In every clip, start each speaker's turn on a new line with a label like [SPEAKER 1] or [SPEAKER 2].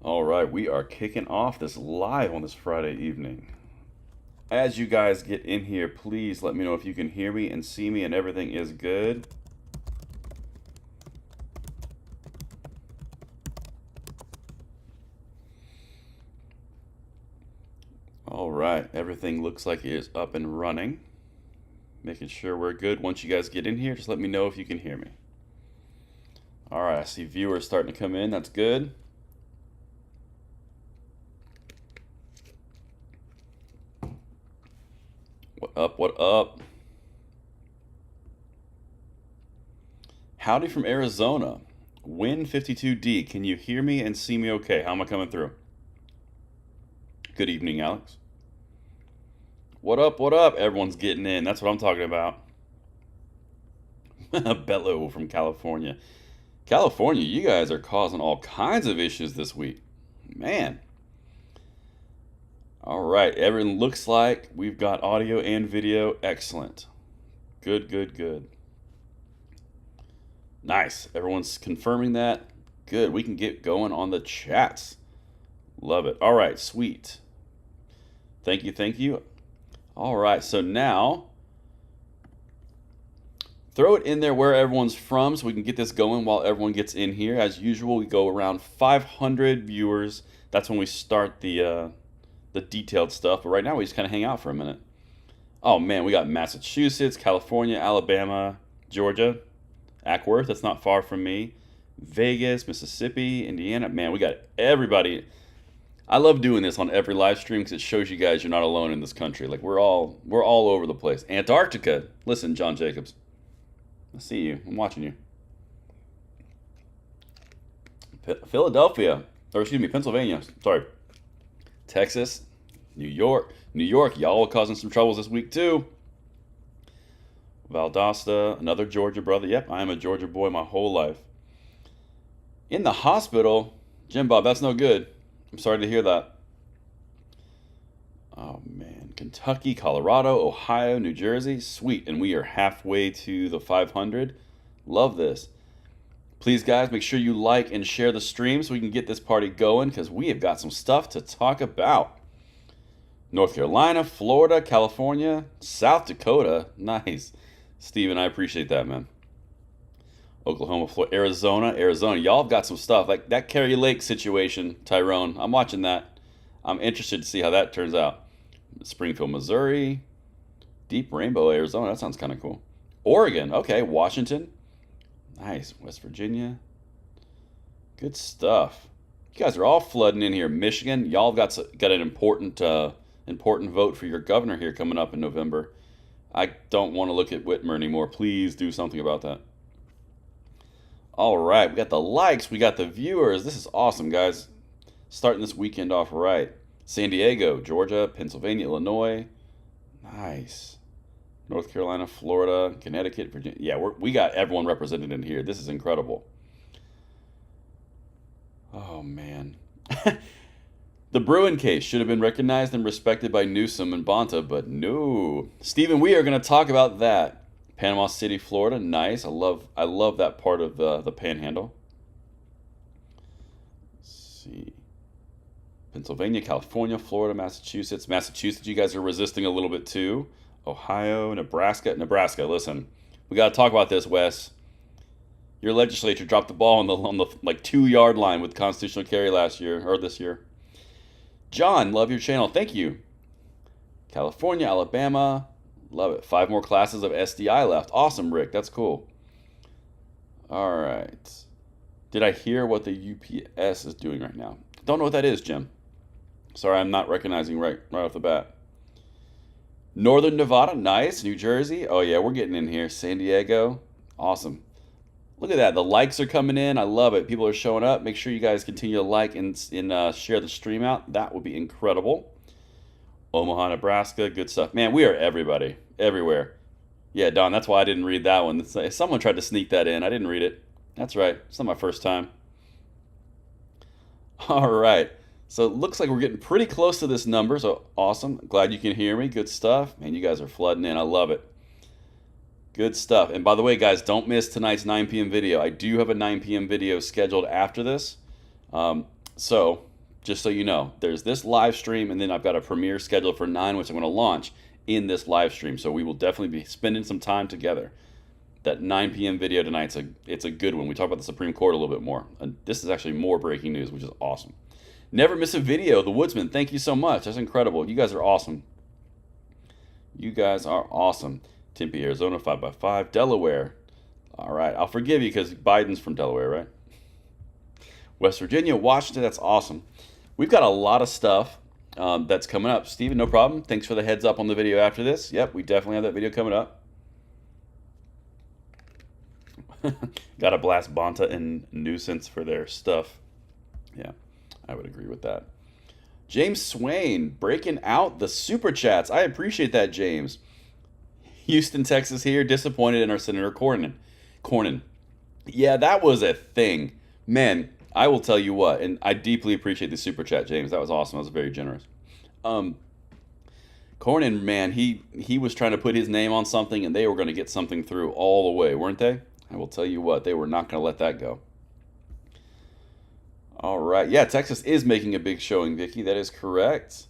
[SPEAKER 1] All right, we are kicking off this live on this Friday evening. As you guys get in here, please let me know if you can hear me and see me and everything is good. All right, everything looks like it is up and running. Making sure we're good. Once you guys get in here, just let me know if you can hear me. All right, I see viewers starting to come in. That's good. What up? What up? Howdy from Arizona. Win52D. Can you hear me and see me okay? How am I coming through? Good evening, Alex. What up? What up? Everyone's getting in. That's what I'm talking about. Bello from California. California, you guys are causing all kinds of issues this week. Man. All right, everything looks like we've got audio and video. Excellent. Good, good, good. Nice. Everyone's confirming that. Good. We can get going on the chats. Love it. All right, sweet. Thank you, thank you. All right, so now throw it in there where everyone's from so we can get this going while everyone gets in here. As usual, we go around 500 viewers. That's when we start the detailed stuff. But right now, we just kind of hang out for a minute. Oh, man, we got Massachusetts, California, Alabama, Georgia, Ackworth. That's not far from me. Vegas, Mississippi, Indiana. Man, we got everybody. I love doing this on every live stream because it shows you guys you're not alone in this country. Like, we're all over the place. Antarctica. Listen, John Jacobs. I see you. I'm watching you. Philadelphia. Or excuse me, Pennsylvania. Sorry. Texas. New York. New York. Y'all are causing some troubles this week, too. Valdosta. Another Georgia brother. Yep, I am a Georgia boy my whole life. In the hospital. Jim Bob, that's no good. I'm sorry to hear that. Oh, man. Kentucky, Colorado, Ohio, New Jersey. Sweet. And we are halfway to the 500. Love this. Please, guys, make sure you like and share the stream so we can get this party going because we have got some stuff to talk about. North Carolina, Florida, California, South Dakota. Nice. Steven, I appreciate that, man. Oklahoma, Florida, Arizona. Y'all have got some stuff. Like that Kerry Lake situation, Tyrone. I'm watching that. I'm interested to see how that turns out. Springfield, Missouri. Deep Rainbow, Arizona. That sounds kind of cool. Oregon. Okay. Washington. Nice. West Virginia. Good stuff. You guys are all flooding in here. Michigan. Y'all got an important vote for your governor here coming up in November. I don't want to look at Whitmer anymore. Please do something about that. All right, we got the likes, we got the viewers. This is awesome, guys. Starting this weekend off right. San Diego, Georgia, Pennsylvania, Illinois. Nice. North Carolina, Florida, Connecticut, Virginia. Yeah, we got everyone represented in here. This is incredible. Oh, man. The Bruin case should have been recognized and respected by Newsom and Bonta, but no. Stephen, we are going to talk about that. Panama City, Florida, nice. I love that part of the Panhandle. Let's see, Pennsylvania, California, Florida, Massachusetts. Massachusetts, you guys are resisting a little bit too. Ohio, Nebraska. Listen, we got to talk about this, Wes. Your legislature dropped the ball on the like 2-yard line with constitutional carry last year or this year. John, love your channel. Thank you. California, Alabama. Love it. 5 more classes of SDI left. Awesome, Rick. That's cool. All right. Did I hear what the UPS is doing right now? Don't know what that is, Jim. Sorry, I'm not recognizing right off the bat. Northern Nevada, nice. New Jersey. Oh, yeah, we're getting in here. San Diego. Awesome. Look at that. The likes are coming in. I love it. People are showing up. Make sure you guys continue to like and share the stream out. That would be incredible. Omaha, Nebraska, good stuff. Man, we are everywhere. Yeah, Don, that's why I didn't read that one. Someone tried to sneak that in. I didn't read it. That's right. It's not my first time. All right. So it looks like we're getting pretty close to this number. So awesome. Glad you can hear me. Good stuff. Man, you guys are flooding in. I love it. Good stuff. And by the way, guys, don't miss tonight's 9 p.m. video. I do have a 9 p.m. video scheduled after this. So just so you know, there's this live stream, and then I've got a premiere scheduled for 9, which I'm going to launch in this live stream. So we will definitely be spending some time together. That 9 p.m. video tonight, it's a good one. We talk about the Supreme Court a little bit more. And this is actually more breaking news, which is awesome. Never miss a video. The Woodsman, thank you so much. That's incredible. You guys are awesome. You guys are awesome. Tempe, Arizona, 5x5. Delaware. All right, I'll forgive you because Biden's from Delaware, right? West Virginia, Washington, that's awesome. We've got a lot of stuff that's coming up. Steven, no problem. Thanks for the heads up on the video after this. Yep, we definitely have that video coming up. Got to blast Bonta and Nuisance for their stuff. Yeah, I would agree with that. James Swain, breaking out the super chats. I appreciate that, James. Houston, Texas here, disappointed in our Senator Cornyn. Yeah, that was a thing. Man, I will tell you what, and I deeply appreciate the super chat, James. That was awesome. That was very generous. Cornyn, man, he was trying to put his name on something, and they were going to get something through all the way, weren't they? I will tell you what, they were not going to let that go. All right. Yeah, Texas is making a big showing, Vicky. That is correct.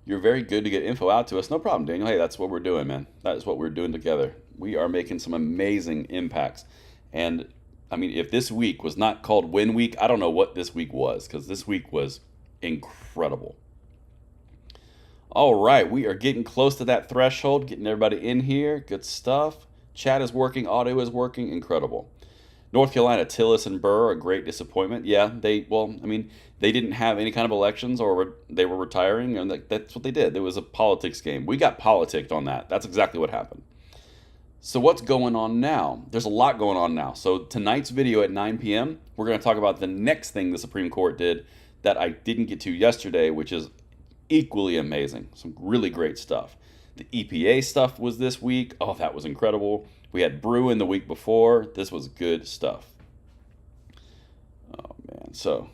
[SPEAKER 1] You're very good to get info out to us. No problem, Daniel. Hey, that's what we're doing, man. That is what we're doing together. We are making some amazing impacts. And, I mean, if this week was not called Win Week, I don't know what this week was, because this week was incredible. All right. We are getting close to that threshold, getting everybody in here. Good stuff. Chat is working, audio is working, incredible. North Carolina, Tillis and Burr, a great disappointment. Yeah, they didn't have any kind of elections, or they were retiring, and that's what they did. It was a politics game. We got politicked on that. That's exactly what happened. So what's going on now? There's a lot going on now. So tonight's video at 9 p.m., we're going to talk about the next thing the Supreme Court did that I didn't get to yesterday, which is equally amazing. Some really great stuff. The EPA stuff was this week. Oh, that was incredible. We had Bruin the week before. This was good stuff. Oh, man. So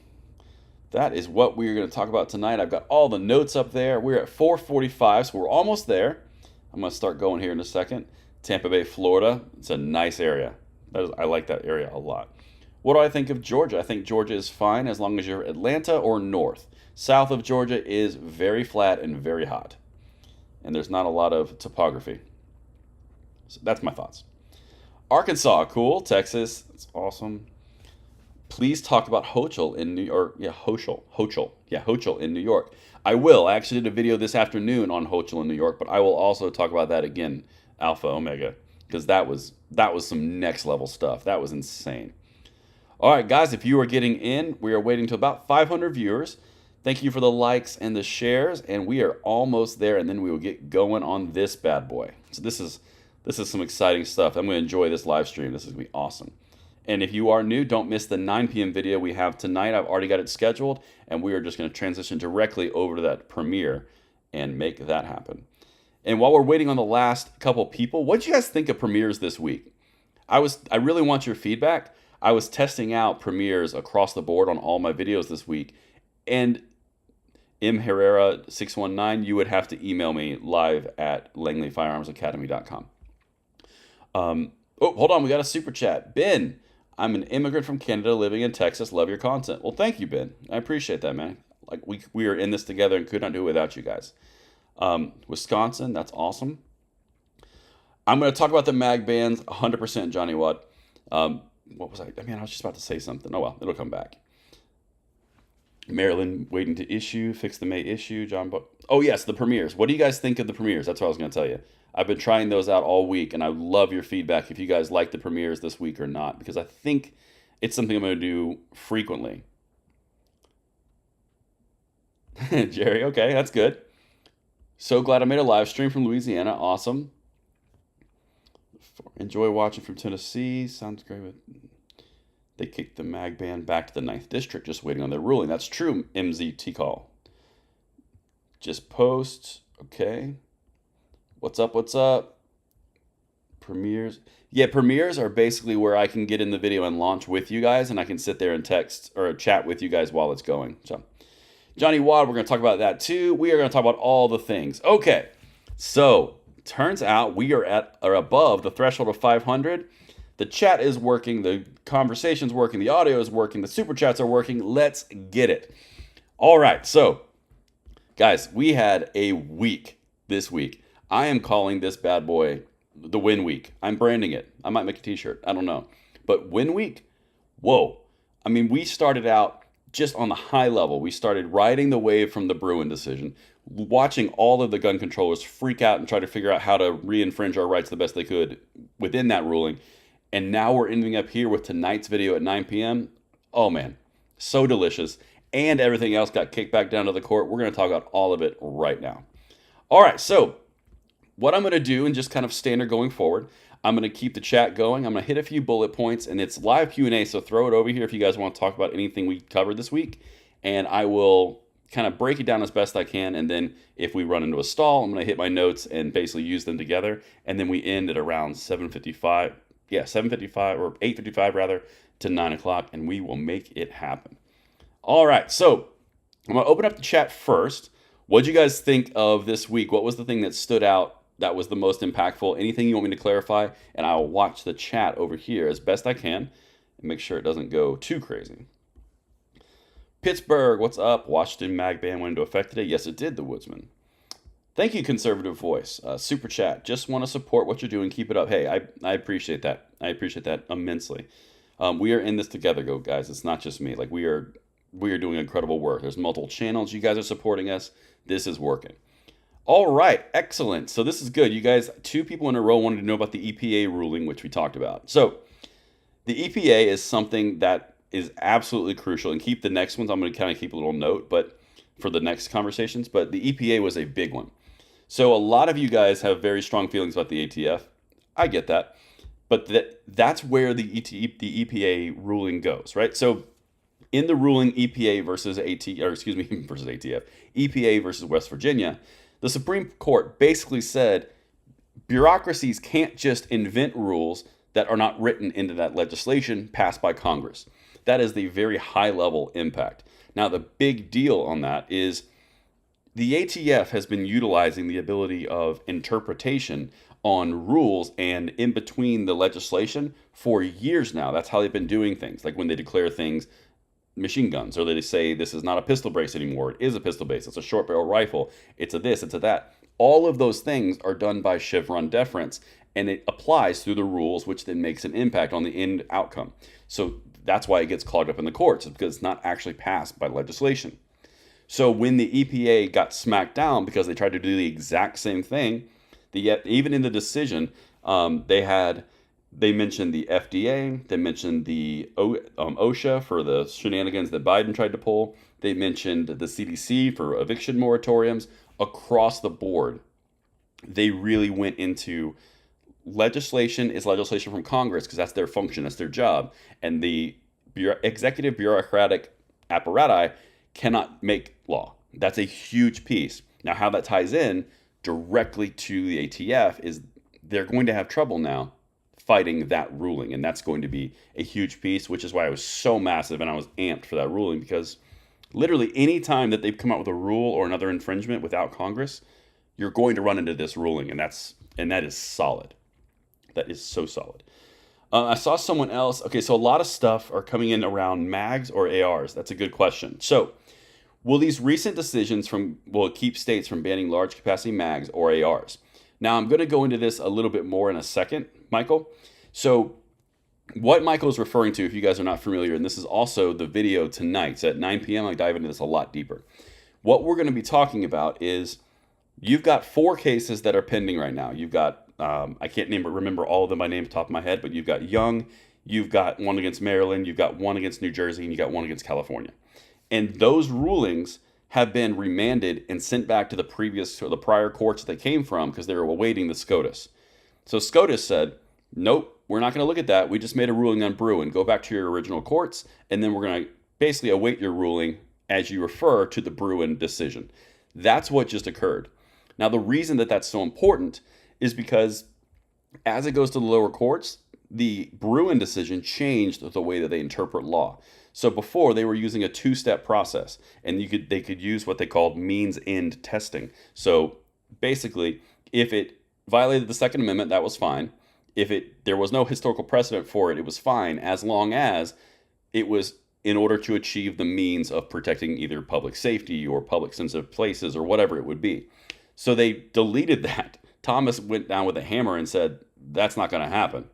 [SPEAKER 1] that is what we're going to talk about tonight. I've got all the notes up there. We're at 4:45, so we're almost there. I'm going to start going here in a second. Tampa Bay, Florida. It's a nice area. I like that area a lot. What do I think of Georgia? I think Georgia is fine as long as you're Atlanta or north. South of Georgia is very flat and very hot. And there's not a lot of topography. So that's my thoughts. Arkansas, cool. Texas, it's awesome. Please talk about Hochul in New York. Yeah, Hochul in New York. I will. I actually did a video this afternoon on Hochul in New York, but I will also talk about that again, Alpha Omega, because that was some next level stuff. That was insane. All right, guys, if you are getting in, we are waiting to about 500 viewers. Thank you for the likes and the shares, and we are almost there, and then we will get going on this bad boy. So this is some exciting stuff. I'm going to enjoy this live stream. This is going to be awesome. And if you are new, don't miss the 9 p.m. video we have tonight. I've already got it scheduled, and we are just going to transition directly over to that premiere and make that happen. And while we're waiting on the last couple people, what do you guys think of premieres this week? I really want your feedback. I was testing out premieres across the board on all my videos this week, and M. Herrera 619, you would have to email me live at LangleyFirearmsAcademy.com. Oh, hold on. We got a super chat. Ben, I'm an immigrant from Canada living in Texas. Love your content. Well, thank you, Ben. I appreciate that, man. Like we are in this together and could not do it without you guys. Wisconsin, that's awesome. I'm going to talk about the mag bans 100%, Johnny Watt. What was I? I mean, I was just about to say something. Oh, well, it'll come back. Maryland waiting to issue, fix the May issue. Oh, yes, the premieres. What do you guys think of the premieres? That's what I was going to tell you. I've been trying those out all week, and I love your feedback if you guys like the premieres this week or not, because I think it's something I'm going to do frequently. Jerry, okay, that's good. So glad I made a live stream from Louisiana. Awesome. Enjoy watching from Tennessee. Sounds great. They kicked the mag ban back to the 9th district, just waiting on their ruling. That's true, MZT call. Just post. Okay. What's up? Premieres. Yeah, premieres are basically where I can get in the video and launch with you guys, and I can sit there and text or chat with you guys while it's going. So, Johnny Watt, we're going to talk about that too. We are going to talk about all the things. Okay. So, turns out we are above the threshold of 500. The chat is working, the conversation's working, the audio is working, the super chats are working. Let's get it. All right, so guys, we had a week this week. I am calling this bad boy the win week. I'm branding it. I might make a t-shirt. I don't know. But win week, whoa. I mean, we started out just on the high level. We started riding the wave from the Bruin decision, watching all of the gun controllers freak out and try to figure out how to re-infringe our rights the best they could within that ruling. And now we're ending up here with tonight's video at 9 p.m. Oh man, so delicious. And everything else got kicked back down to the court. We're going to talk about all of it right now. All right, so what I'm going to do, and just kind of standard going forward, I'm going to keep the chat going. I'm going to hit a few bullet points, and it's live Q&A, so throw it over here if you guys want to talk about anything we covered this week. And I will kind of break it down as best I can, and then if we run into a stall, I'm going to hit my notes and basically use them together. And then we end at around 7:55. Yeah, 7:55 or 8:55 rather to 9 o'clock, and we will make it happen. All right, so I'm going to open up the chat first. What did you guys think of this week? What was the thing that stood out that was the most impactful? Anything you want me to clarify? And I'll watch the chat over here as best I can and make sure it doesn't go too crazy. Pittsburgh, what's up? Washington mag ban went into effect today. Yes, it did, the Woodsman. Thank you, Conservative Voice. Super chat. Just want to support what you're doing. Keep it up. Hey, I appreciate that. I appreciate that immensely. We are in this together, guys. It's not just me. Like we are doing incredible work. There's multiple channels. You guys are supporting us. This is working. All right, excellent. So this is good. You guys, 2 people in a row wanted to know about the EPA ruling, which we talked about. So the EPA is something that is absolutely crucial. And keep the next ones. I'm going to kind of keep a little note, but for the next conversations. But the EPA was a big one. So a lot of you guys have very strong feelings about the ATF. I get that. But that's where the EPA ruling goes, right? So in the ruling EPA versus versus ATF, EPA versus West Virginia, the Supreme Court basically said bureaucracies can't just invent rules that are not written into that legislation passed by Congress. That is the very high level impact. Now, the big deal on that is the ATF has been utilizing the ability of interpretation on rules and in between the legislation for years now. That's how they've been doing things. Like when they declare things machine guns, or they say this is not a pistol brace anymore, it is a pistol brace, it's a short barrel rifle, it's a this, it's a that. All of those things are done by Chevron deference, and it applies through the rules, which then makes an impact on the end outcome. So that's why it gets clogged up in the courts, because it's not actually passed by legislation. So when the EPA got smacked down because they tried to do the exact same thing, even in the decision, they mentioned the FDA. They mentioned the OSHA for the shenanigans that Biden tried to pull. They mentioned the CDC for eviction moratoriums. Across the board, they really went into legislation is legislation from Congress because that's their function, that's their job. And the executive bureaucratic apparatus cannot make law. That's a huge piece. Now, how that ties in directly to the ATF is they're going to have trouble now fighting that ruling, and that's going to be a huge piece, which is why I was so massive and I was amped for that ruling, because literally any time that they've come out with a rule or another infringement without Congress, you're going to run into this ruling, and that is solid. That is so solid. I saw someone else. Okay, so a lot of stuff are coming in around mags or ARs. That's a good question. So will these recent decisions will keep states from banning large capacity mags or ARs? Now, I'm going to go into this a little bit more in a second, Michael. So what Michael is referring to, if you guys are not familiar, and this is also the video tonight, so at 9 p.m., I dive into this a lot deeper. What we're going to be talking about is you've got 4 cases that are pending right now. You've got, I can't remember all of them by name top of my head, but you've got Young, you've got one against Maryland, you've got one against New Jersey, and you've got one against California. And those rulings have been remanded and sent back to the prior courts that they came from because they were awaiting the SCOTUS. So SCOTUS said, nope, we're not going to look at that. We just made a ruling on Bruin. Go back to your original courts, and then we're going to basically await your ruling as you refer to the Bruin decision. That's what just occurred. Now, the reason that that's so important is because as it goes to the lower courts, the Bruin decision changed the way that they interpret law. So before, they were using a 2-step process, and they could use what they called means-end testing. So basically, if it violated the Second Amendment, that was fine. If there was no historical precedent for it, it was fine, as long as it was in order to achieve the means of protecting either public safety or public sensitive places or whatever it would be. So they deleted that. Thomas went down with a hammer and said, that's not going to happen.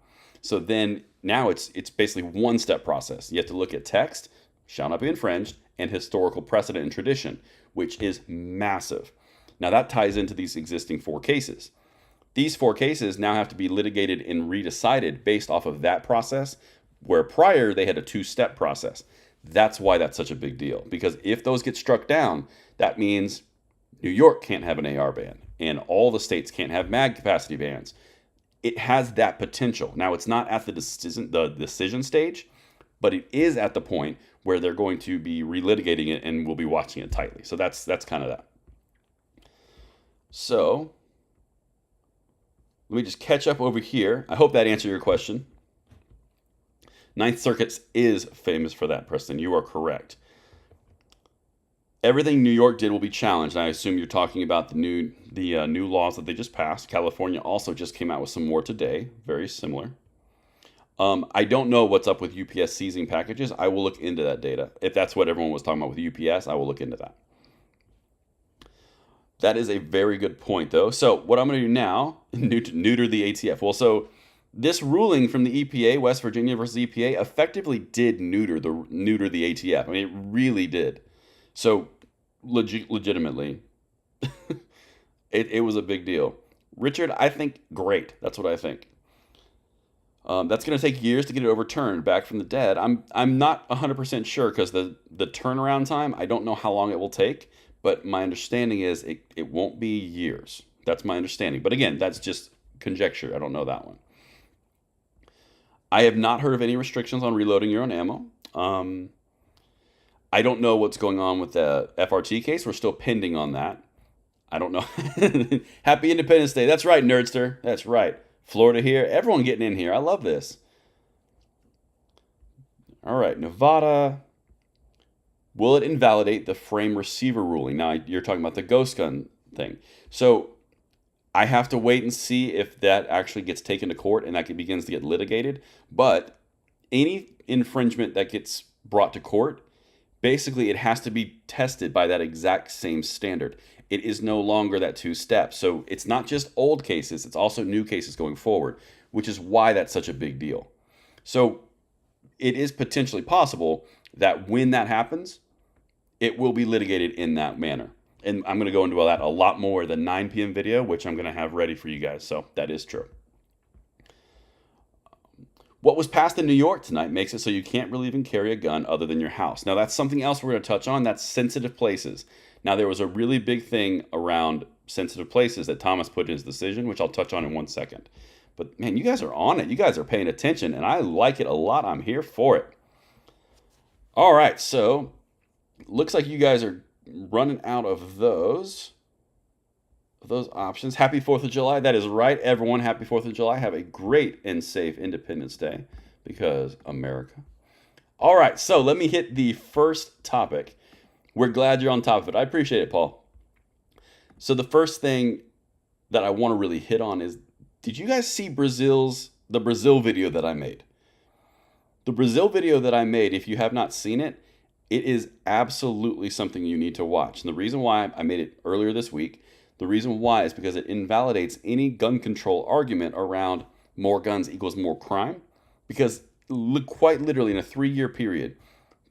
[SPEAKER 1] So then now it's basically one step process. You have to look at text, shall not be infringed, and historical precedent and tradition, which is massive. Now that ties into these existing 4 cases. These 4 cases now have to be litigated and redecided based off of that process, where prior they had a 2-step process. That's why that's such a big deal. Because if those get struck down, that means New York can't have an AR ban, and all the states can't have mag capacity bans. It has that potential. Now, it's not at the decision stage, but it is at the point where they're going to be relitigating it, and we'll be watching it tightly. So that's kind of that. So let me just catch up over here. I hope that answered your question. Ninth Circuit is famous for that, Preston. You are correct. Everything New York did will be challenged. And I assume you're talking about the new laws that they just passed. California also just came out with some more today, very similar. I don't know what's up with UPS seizing packages. I will look into that data. If that's what everyone was talking about with UPS, I will look into that. That is a very good point, though. So what I'm going to do now, neuter the ATF. Well, so this ruling from the EPA, West Virginia versus EPA, effectively did neuter the ATF. I mean, it really did. So legitimately, it was a big deal. Richard, I think great. That's what I think. That's going to take years to get it overturned back from the dead. I'm not 100% sure because the turnaround time, I don't know how long it will take. But my understanding is it won't be years. That's my understanding. But again, that's just conjecture. I don't know that one. I have not heard of any restrictions on reloading your own ammo. I don't know what's going on with the FRT case. We're still pending on that. I don't know. Happy Independence Day. That's right, Nerdster. That's right. Florida here. Everyone getting in here. I love this. All right, Nevada. Will it invalidate the frame receiver ruling? Now, you're talking about the ghost gun thing. So I have to wait and see if that actually gets taken to court and that begins to get litigated. But any infringement that gets brought to court, basically it has to be tested by that exact same standard. It is no longer that 2 steps. So it's not just old cases, it's also new cases going forward, which is why that's such a big deal. So it is potentially possible that when that happens, it will be litigated in that manner. And I'm going to go into that a lot more in the 9 p.m. video, which I'm going to have ready for you guys. So that is true. What was passed in New York tonight makes it so you can't really even carry a gun other than your house. Now, that's something else we're going to touch on. That's sensitive places. Now, there was a really big thing around sensitive places that Thomas put in his decision, which I'll touch on in 1 second. But, man, you guys are on it. You guys are paying attention, and I like it a lot. I'm here for it. All right, so looks like you guys are running out of those options. Happy 4th of July. That is right, everyone. Happy 4th of July. Have a great and safe Independence Day because America. All right, so let me hit the first topic. We're glad you're on top of it. I appreciate it, Paul. So the first thing that I want to really hit on is, did you guys see the Brazil video that I made? The Brazil video that I made, if you have not seen it, it is absolutely something you need to watch. And the reason why I made it earlier this week, the reason why is because it invalidates any gun control argument around more guns equals more crime. Because quite literally in a 3-year period,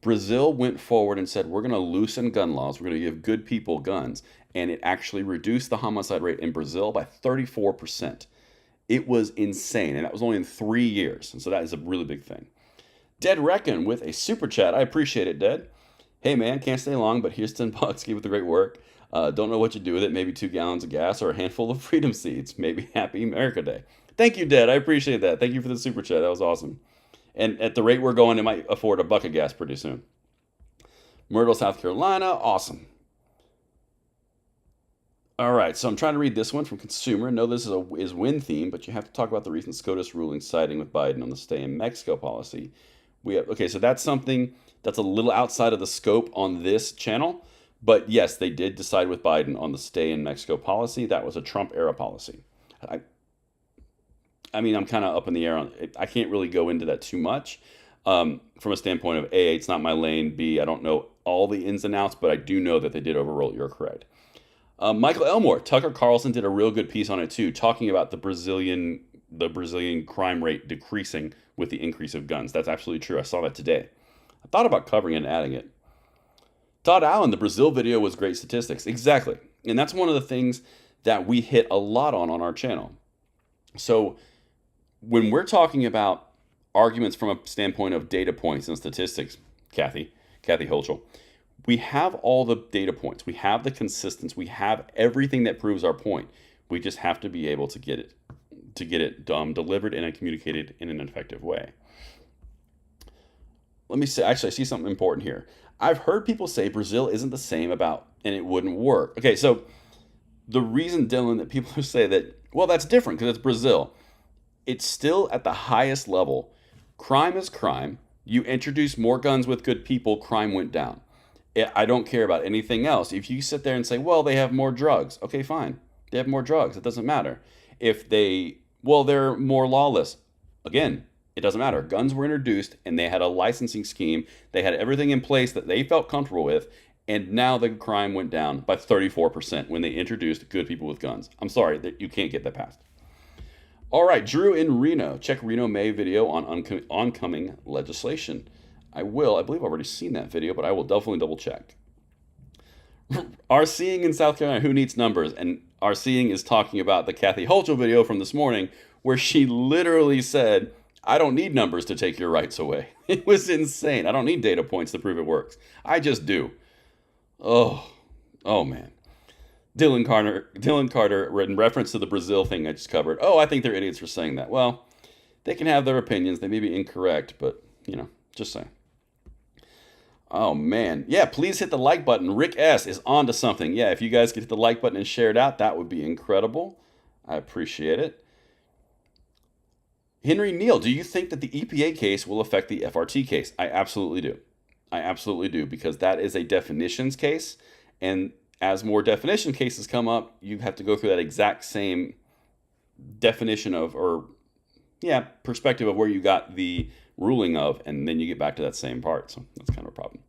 [SPEAKER 1] Brazil went forward and said, we're going to loosen gun laws. We're going to give good people guns. And it actually reduced the homicide rate in Brazil by 34%. It was insane. And that was only in 3 years. And so that is a really big thing. Dead Reckon with a super chat. I appreciate it, Dead. Hey, man, can't stay long, but here's $10. Keep with the great work. Don't know what you do with it. Maybe 2 gallons of gas or a handful of freedom seeds. Maybe Happy America Day. Thank you, Dead. I appreciate that. Thank you for the super chat. That was awesome. And at the rate we're going, it might afford a buck of gas pretty soon. Myrtle, South Carolina. Awesome. All right, so I'm trying to read this one from Consumer. I know this is win theme, but you have to talk about the recent SCOTUS ruling siding with Biden on the stay in Mexico policy. Okay, so that's something that's a little outside of the scope on this channel. But yes, they did decide with Biden on the stay in Mexico policy. That was a Trump era policy. I mean, I'm kind of up in the air on it. I can't really go into that too much. from a standpoint of A, it's not my lane, B, I don't know all the ins and outs, but I do know that they did overrule it. You're correct. Michael Elmore, Tucker Carlson did a real good piece on it too, talking about the Brazilian crime rate decreasing with the increase of guns. That's absolutely true. I saw that today. I thought about covering it and adding it. Todd Allen, the Brazil video was great statistics. Exactly. And that's one of the things that we hit a lot on our channel. So when we're talking about arguments from a standpoint of data points and statistics, Kathy Hochul, we have all the data points. We have the consistency. We have everything that proves our point. We just have to be able to get it delivered and communicated in an effective way. Let me say, actually, I see something important here. I've heard people say Brazil isn't the same about, and it wouldn't work. Okay, so the reason, Dylan, that people say that, well, that's different because it's Brazil. It's still at the highest level. Crime is crime. You introduce more guns with good people, crime went down. I don't care about anything else. If you sit there and say, well, they have more drugs. Okay, fine. They have more drugs. It doesn't matter. If they're more lawless. Again, it doesn't matter. Guns were introduced and they had a licensing scheme. They had everything in place that they felt comfortable with. And now the crime went down by 34% when they introduced good people with guns. I'm sorry that you can't get that passed. All right, Drew in Reno. Check Reno May video on oncoming legislation. I believe I've already seen that video, but I will definitely double check. Our Seeing in South Carolina, who needs numbers? And Our Seeing is talking about the Kathy Hochul video from this morning, where she literally said, I don't need numbers to take your rights away. It was insane. I don't need data points to prove it works. I just do. Oh man. Dylan Carter, in reference to the Brazil thing I just covered. Oh, I think they're idiots for saying that. Well, they can have their opinions. They may be incorrect, but, just saying. Oh, man. Yeah, please hit the like button. Rick S. is on to something. Yeah, if you guys could hit the like button and share it out, that would be incredible. I appreciate it. Henry Neal, do you think that the EPA case will affect the FRT case? I absolutely do. I absolutely do, because that is a definitions case, and as more definition cases come up, you have to go through that exact same definition perspective of where you got the ruling of, and then you get back to that same part. So that's kind of a problem.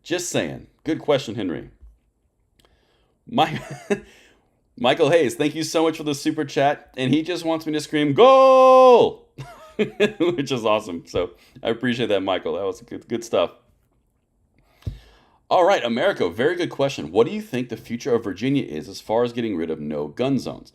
[SPEAKER 1] Just saying. Good question, Henry. Michael Hayes, thank you so much for the super chat, and he just wants me to scream goal, which is awesome. So I appreciate that, Michael. That was good stuff. All right, Americo, very good question. What do you think the future of Virginia is as far as getting rid of no gun zones?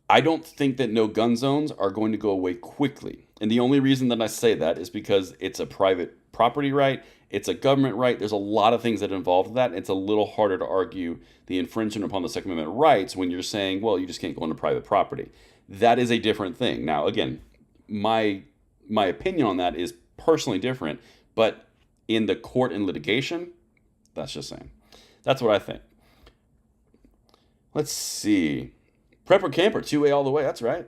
[SPEAKER 1] I don't think that no gun zones are going to go away quickly. And the only reason that I say that is because it's a private property right. It's a government right. There's a lot of things that involve that. It's a little harder to argue the infringement upon the Second Amendment rights when you're saying, well, you just can't go into private property. That is a different thing. Now, again, my opinion on that is personally different, but in the court and litigation, that's just saying. That's what I think. Let's see. Prepper Camper, 2A all the way. That's right.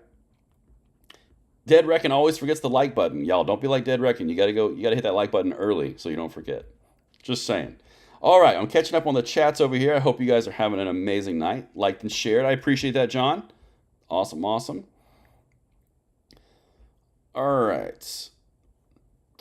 [SPEAKER 1] Dead Reckon always forgets the like button. Y'all, don't be like Dead Reckon. You gotta hit that like button early so you don't forget. Just saying. All right, I'm catching up on the chats over here. I hope you guys are having an amazing night. Liked and shared. I appreciate that, John. Awesome. All right.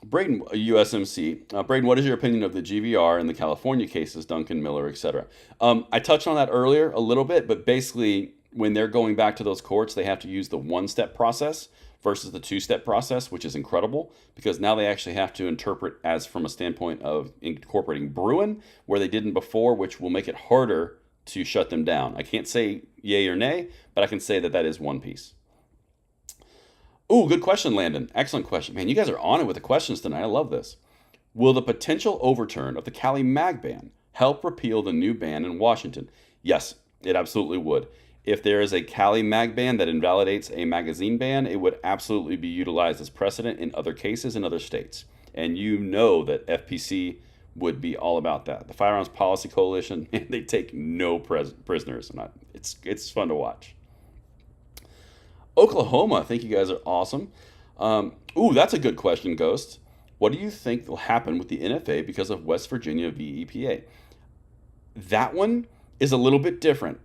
[SPEAKER 1] Braden, USMC. Braden, what is your opinion of the GVR and the California cases, Duncan, Miller, etc.? I touched on that earlier a little bit, but basically, when they're going back to those courts, they have to use the one-step process versus the two-step process, which is incredible, because now they actually have to interpret as from a standpoint of incorporating Bruin, where they didn't before, which will make it harder to shut them down. I can't say yay or nay, but I can say that that is one piece. Ooh, good question, Landon. Excellent question. Man, you guys are on it with the questions tonight. I love this. Will the potential overturn of the Cali mag ban help repeal the new ban in Washington? Yes, it absolutely would. If there is a Cali mag ban that invalidates a magazine ban, it would absolutely be utilized as precedent in other cases in other states. And you know that FPC would be all about that. The Firearms Policy Coalition, they take no prisoners. It's fun to watch. Oklahoma, I think you guys are awesome. Ooh, that's a good question, Ghost. What do you think will happen with the NFA because of West Virginia v. EPA? That one is a little bit different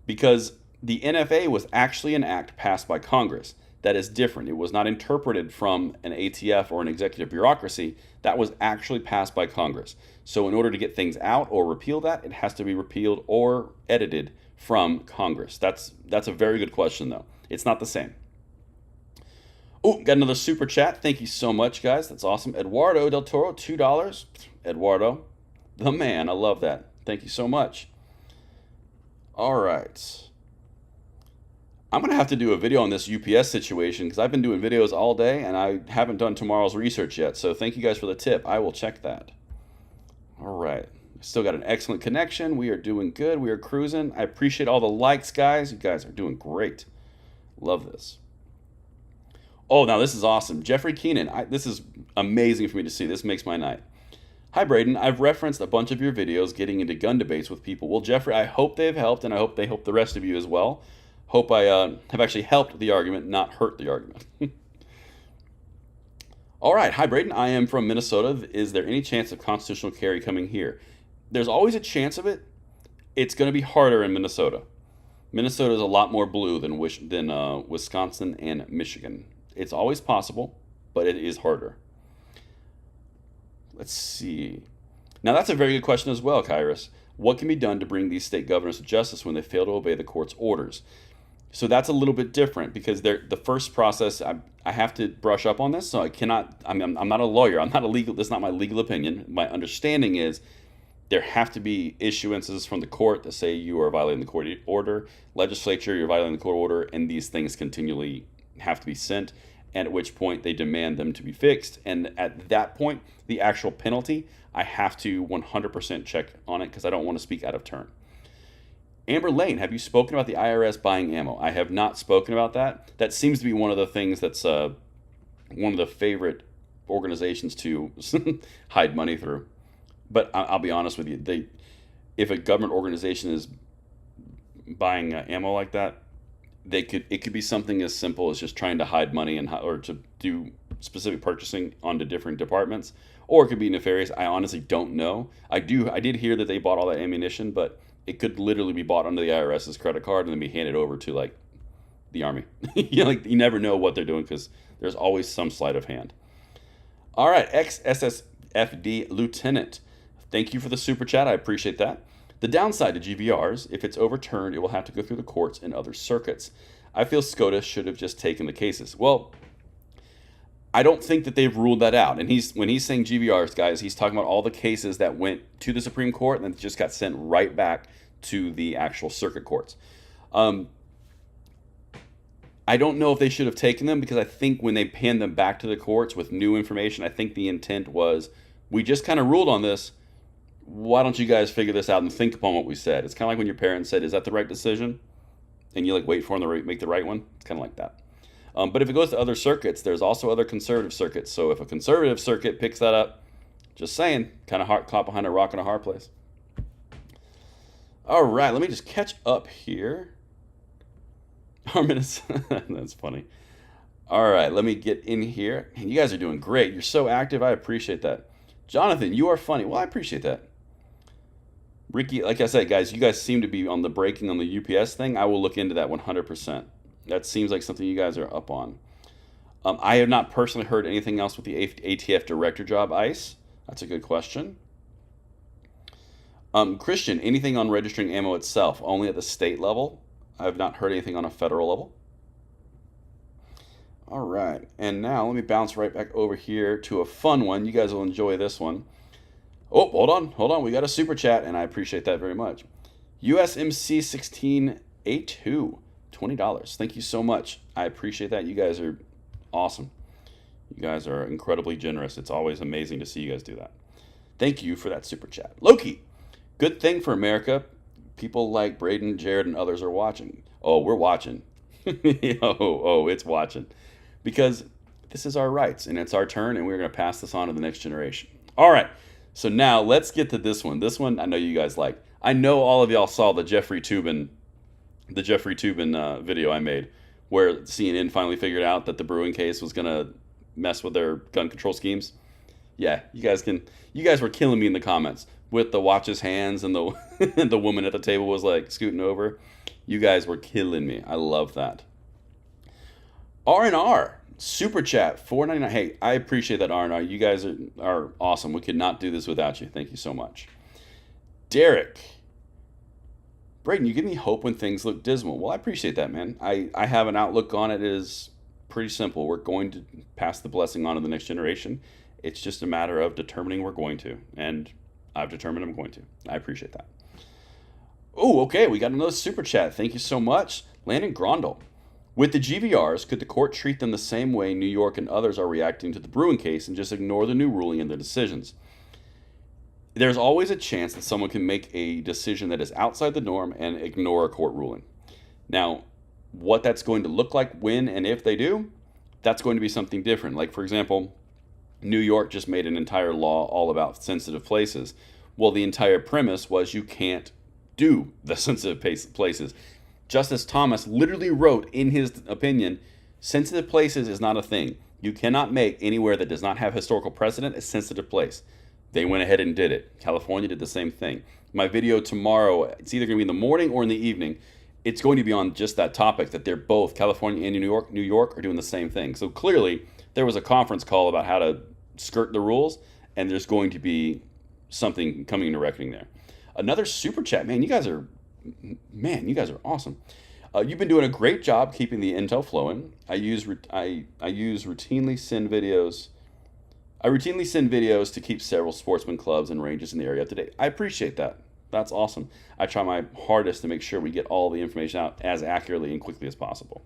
[SPEAKER 1] because the NFA was actually an act passed by Congress. that is different. It was not interpreted from an ATF or an executive bureaucracy. That was actually passed by Congress. So in order to get things out or repeal that, it has to be repealed or edited from Congress. That's a very good question, though. It's not the same. Oh, got another super chat. Thank you so much, guys. That's awesome. Eduardo Del Toro, $2. Eduardo, the man. I love that. Thank you so much. All right. I'm going to have to do a video on this UPS situation because I've been doing videos all day and I haven't done tomorrow's research yet. So thank you guys for the tip. I will check that. All right. Still got an excellent connection. We are doing good. We are cruising. I appreciate all the likes, guys. You guys are doing great. Love this. Oh, now this is awesome. Jeffrey Keenan. This is amazing for me to see. This makes my night. Hi, Braden. I've referenced a bunch of your videos getting into gun debates with people. Well, Jeffrey, I hope they've helped, and I hope they help the rest of you as well. Hope I have actually helped the argument, not hurt the argument. All right. Hi, Braden. I am from Minnesota. Is there any chance of constitutional carry coming here? There's always a chance of it. It's going to be harder in Minnesota. Minnesota is a lot more blue than Wisconsin and Michigan. It's always possible, but it is harder. Let's see. Now, that's a very good question as well, Kairos. What can be done to bring these state governors to justice when they fail to obey the court's orders? So that's a little bit different because the first process, I have to brush up on this, so I cannot, I'm not a lawyer. I'm not a legal, that's not my legal opinion. My understanding is there have to be issuances from the court that say you are violating the court order, legislature, you're violating the court order, and these things continually have to be sent, and at which point they demand them to be fixed. And at that point, the actual penalty, I have to 100% check on it because I don't want to speak out of turn. Amber Lane, have you spoken about the IRS buying ammo? I have not spoken about that. That seems to be one of the things that's one of the favorite organizations to hide money through. But I'll be honest with you, if a government organization is buying ammo like that, it could be something as simple as just trying to hide money or to do specific purchasing onto different departments, or it could be nefarious. I honestly don't know. I did hear that they bought all that ammunition, but it could literally be bought under the IRS's credit card and then be handed over to like the Army. You never know what they're doing because there's always some sleight of hand. All right, XSSFD Lieutenant, thank you for the super chat. I appreciate that. The downside to GVRs, if it's overturned, it will have to go through the courts and other circuits. I feel Skoda should have just taken the cases. Well, I don't think that they've ruled that out. And when he's saying GVRs, guys, he's talking about all the cases that went to the Supreme Court and then just got sent right back to the actual circuit courts. I don't know if they should have taken them because I think when they hand them back to the courts with new information, I think the intent was, we just kind of ruled on this. Why don't you guys figure this out and think upon what we said? It's kind of like when your parents said, is that the right decision? And you wait for them to make the right one. It's kind of like that. But if it goes to other circuits, there's also other conservative circuits. So if a conservative circuit picks that up, just saying, kind of caught behind a rock in a hard place. All right, let me just catch up here. That's funny. All right, let me get in here. You guys are doing great. You're so active. I appreciate that. Jonathan, you are funny. Well, I appreciate that. Ricky, like I said, guys, you guys seem to be on the breaking on the UPS thing. I will look into that 100%. That seems like something you guys are up on. I have not personally heard anything else with the ATF director job, ICE. That's a good question. Christian, anything on registering ammo itself? Only at the state level? I have not heard anything on a federal level. All right, and now let me bounce right back over here to a fun one. You guys will enjoy this one. Oh, hold on. We got a super chat, and I appreciate that very much. USMC 16A2, $20. Thank you so much. I appreciate that. You guys are awesome. You guys are incredibly generous. It's always amazing to see you guys do that. Thank you for that super chat. Loki, good thing for America. People like Braden, Jared, and others are watching. Oh, we're watching. It's watching. Because this is our rights, and it's our turn, and we're going to pass this on to the next generation. All right. So now let's get to this one. This one I know you guys like. I know all of y'all saw the Jeffrey Toobin video I made where CNN finally figured out that the Brewing case was going to mess with their gun control schemes. Yeah, you guys were killing me in the comments with the watch his hands and the the woman at the table was like scooting over. You guys were killing me. I love that. R&R super chat 4.99. Hey, I appreciate that R&R. You guys are awesome. We could not do this without you. Thank you so much. Derek, Braden, you give me hope when things look dismal. Well, I appreciate that, man. I have an outlook on it. It is pretty simple. We're going to pass the blessing on to the next generation. It's just a matter of determining we're going to, and I've determined I'm going to. I appreciate that. Oh, okay, we got another super chat. Thank you so much. Landon Grondel. With the GVRs, could the court treat them the same way New York and others are reacting to the Bruin case and just ignore the new ruling in their decisions? There's always a chance that someone can make a decision that is outside the norm and ignore a court ruling. Now, what that's going to look like when and if they do, that's going to be something different. Like, for example, New York just made an entire law all about sensitive places. Well, the entire premise was you can't do the sensitive places. Justice Thomas literally wrote in his opinion, sensitive places is not a thing. You cannot make anywhere that does not have historical precedent a sensitive place. They went ahead and did it. California did the same thing. My video tomorrow, it's either going to be in the morning or in the evening. It's going to be on just that topic, that they're both, California and New York are doing the same thing. So clearly, there was a conference call about how to skirt the rules, and there's going to be something coming into reckoning there. Another super chat, man. You guys are awesome. You've been doing a great job keeping the intel flowing. I routinely send videos to keep several sportsman clubs and ranges in the area up to date. I appreciate that. That's awesome. I try my hardest to make sure we get all the information out as accurately and quickly as possible.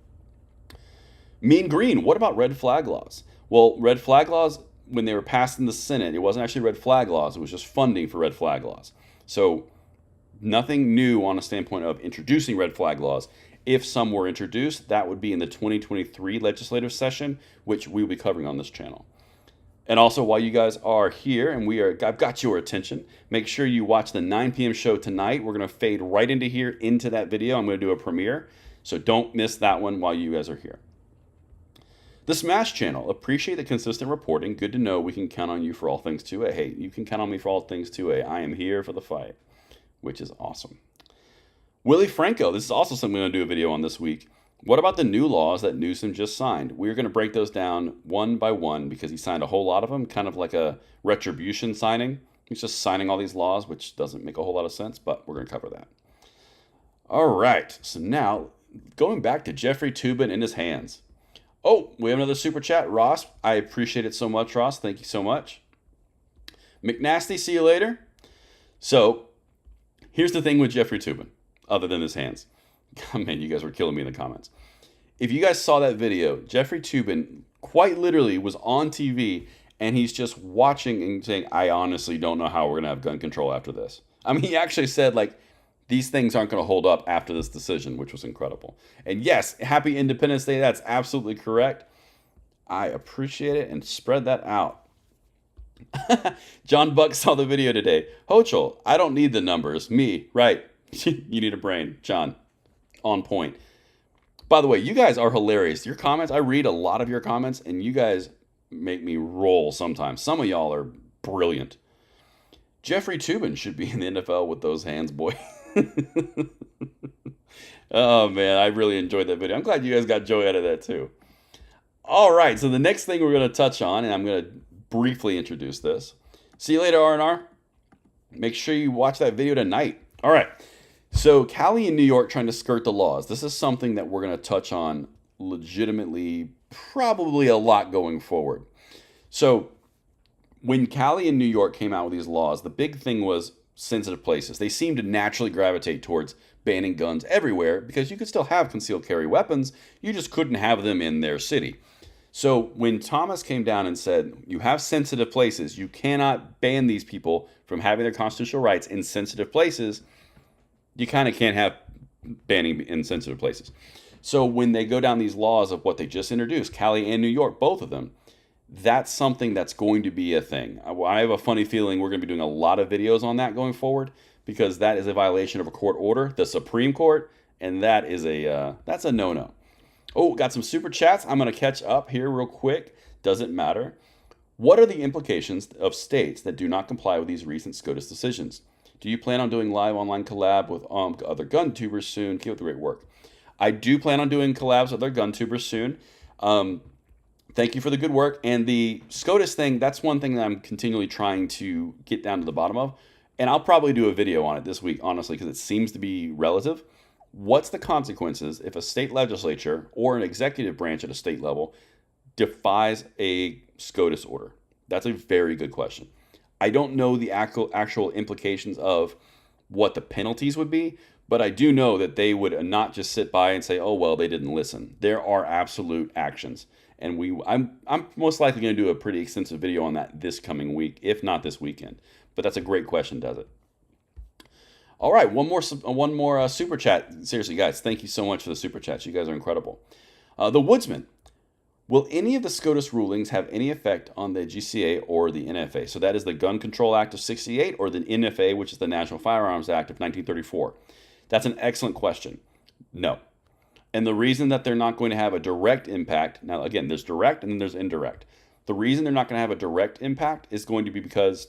[SPEAKER 1] Mean Green, what about red flag laws? Well, red flag laws, when they were passed in the Senate, it wasn't actually red flag laws. It was just funding for red flag laws. So nothing new on a standpoint of introducing red flag laws. If some were introduced, that would be in the 2023 legislative session, which we'll be covering on this channel. And also, while you guys are here and I've got your attention, make sure you watch the 9 p.m. show tonight. We're going to fade right into here, into that video. I'm going to do a premiere, so don't miss that one while you guys are here. The Smash channel, appreciate the consistent reporting. Good to know we can count on you for all things 2A. Hey, you can count on me for all things 2A. I am here for the fight, which is awesome. Willie Franco, this is also something I'm going to do a video on this week. What about the new laws that Newsom just signed? We're going to break those down one by one because he signed a whole lot of them, kind of like a retribution signing. He's just signing all these laws, which doesn't make a whole lot of sense, but we're going to cover that. All right, so now going back to Jeffrey Toobin in his hands. Oh, we have another super chat. Ross, I appreciate it so much, Ross. Thank you so much. McNasty, see you later. So here's the thing with Jeffrey Toobin, other than his hands. Man, you guys were killing me in the comments. If you guys saw that video, Jeffrey Toobin quite literally was on TV and he's just watching and saying, I honestly don't know how we're going to have gun control after this. I mean, he actually said, like, these things aren't going to hold up after this decision, which was incredible. And yes, happy Independence Day. That's absolutely correct. I appreciate it and spread that out. John Buck saw the video today. Hochul, I don't need the numbers. Me, right. You need a brain. John, on point. By the way, you guys are hilarious. Your comments, I read a lot of your comments, and you guys make me roll sometimes. Some of y'all are brilliant. Jeffrey Toobin should be in the NFL with those hands, boy. Oh, man, I really enjoyed that video. I'm glad you guys got joy out of that, too. All right, so the next thing we're going to touch on, and I'm going to briefly introduce this. See you later, R&R. Make sure you watch that video tonight. All right. So Cali and New York trying to skirt the laws. This is something that we're going to touch on legitimately, probably a lot going forward. So when Cali and New York came out with these laws, the big thing was sensitive places. They seemed to naturally gravitate towards banning guns everywhere because you could still have concealed carry weapons. You just couldn't have them in their city. So when Thomas came down and said, you have sensitive places, you cannot ban these people from having their constitutional rights in sensitive places, you kind of can't have banning in sensitive places. So when they go down these laws of what they just introduced, Cali and New York, both of them, that's something that's going to be a thing. I have a funny feeling we're going to be doing a lot of videos on that going forward because that is a violation of a court order, the Supreme Court, and that is that's a no-no. Oh, got some super chats. I'm going to catch up here real quick. Doesn't matter. What are the implications of states that do not comply with these recent SCOTUS decisions? Do you plan on doing live online collab with other gun tubers soon? Keep up the great work. I do plan on doing collabs with other gun tubers soon. Thank you for the good work. And the SCOTUS thing, that's one thing that I'm continually trying to get down to the bottom of. And I'll probably do a video on it this week, honestly, because it seems to be relative. What's the consequences if a state legislature or an executive branch at a state level defies a SCOTUS order? That's a very good question. I don't know the actual implications of what the penalties would be, but I do know that they would not just sit by and say, "Oh well, they didn't listen." There are absolute actions, and I'm most likely going to do a pretty extensive video on that this coming week, if not this weekend. But that's a great question, does it? All right, one more super chat. Seriously, guys, thank you so much for the super chats. You guys are incredible. The Woodsman. Will any of the SCOTUS rulings have any effect on the GCA or the NFA? So that is the Gun Control Act of '68 or the NFA, which is the National Firearms Act of 1934. That's an excellent question. No. And the reason that they're not going to have a direct impact, now again, there's direct and then there's indirect. The reason they're not going to have a direct impact is going to be because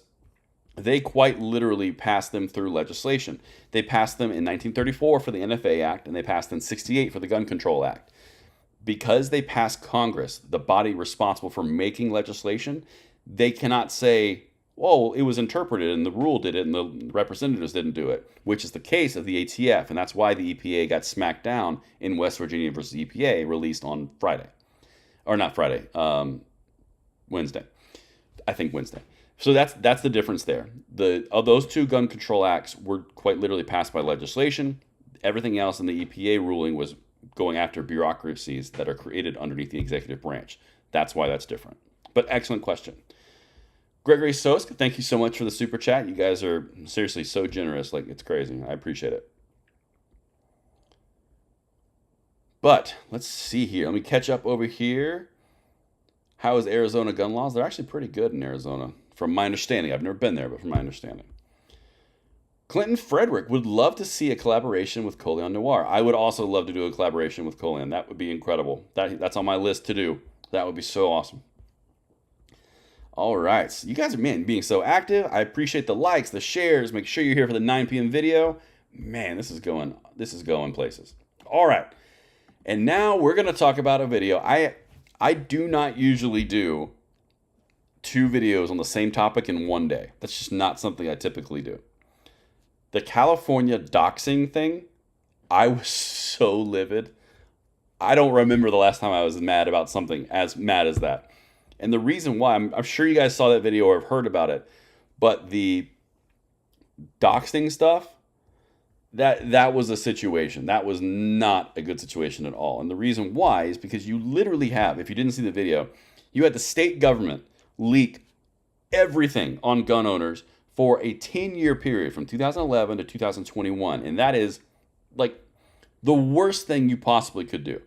[SPEAKER 1] they quite literally passed them through legislation. They passed them in 1934 for the NFA Act, and they passed in '68 for the Gun Control Act. Because they passed Congress, the body responsible for making legislation, they cannot say, well, it was interpreted and the rule did it and the representatives didn't do it, which is the case of the ATF. And that's why the EPA got smacked down in West Virginia versus EPA, released on Friday. Or not Friday, Wednesday. I think Wednesday. So that's the difference there. Of those two gun control acts were quite literally passed by legislation. Everything else in the EPA ruling was going after bureaucracies that are created underneath the executive branch. That's why that's different. But excellent question. Gregory Sosk, thank you so much for the super chat. You guys are seriously so generous. Like, it's crazy. I appreciate it. But let's see here. Let me catch up over here. How is Arizona gun laws? They're actually pretty good in Arizona, from my understanding. I've never been there, but from my understanding. Clinton Frederick would love to see a collaboration with Colion Noir. I would also love to do a collaboration with Colion. That would be incredible. That's on my list to do. That would be so awesome. All right. So you guys are, man, being so active. I appreciate the likes, the shares. Make sure you're here for the 9 p.m. video. Man, this is going places. All right. And now we're going to talk about a video. I do not usually do 2 videos on the same topic in one day. That's just not something I typically do. The California doxing thing, I was so livid. I don't remember the last time I was mad about something as mad as that. And the reason why, I'm sure you guys saw that video or have heard about it, but the doxing stuff, that was a situation. That was not a good situation at all. And the reason why is because you literally have, if you didn't see the video, you had the state government leak everything on gun owners for a 10-year period from 2011 to 2021. And that is like the worst thing you possibly could do.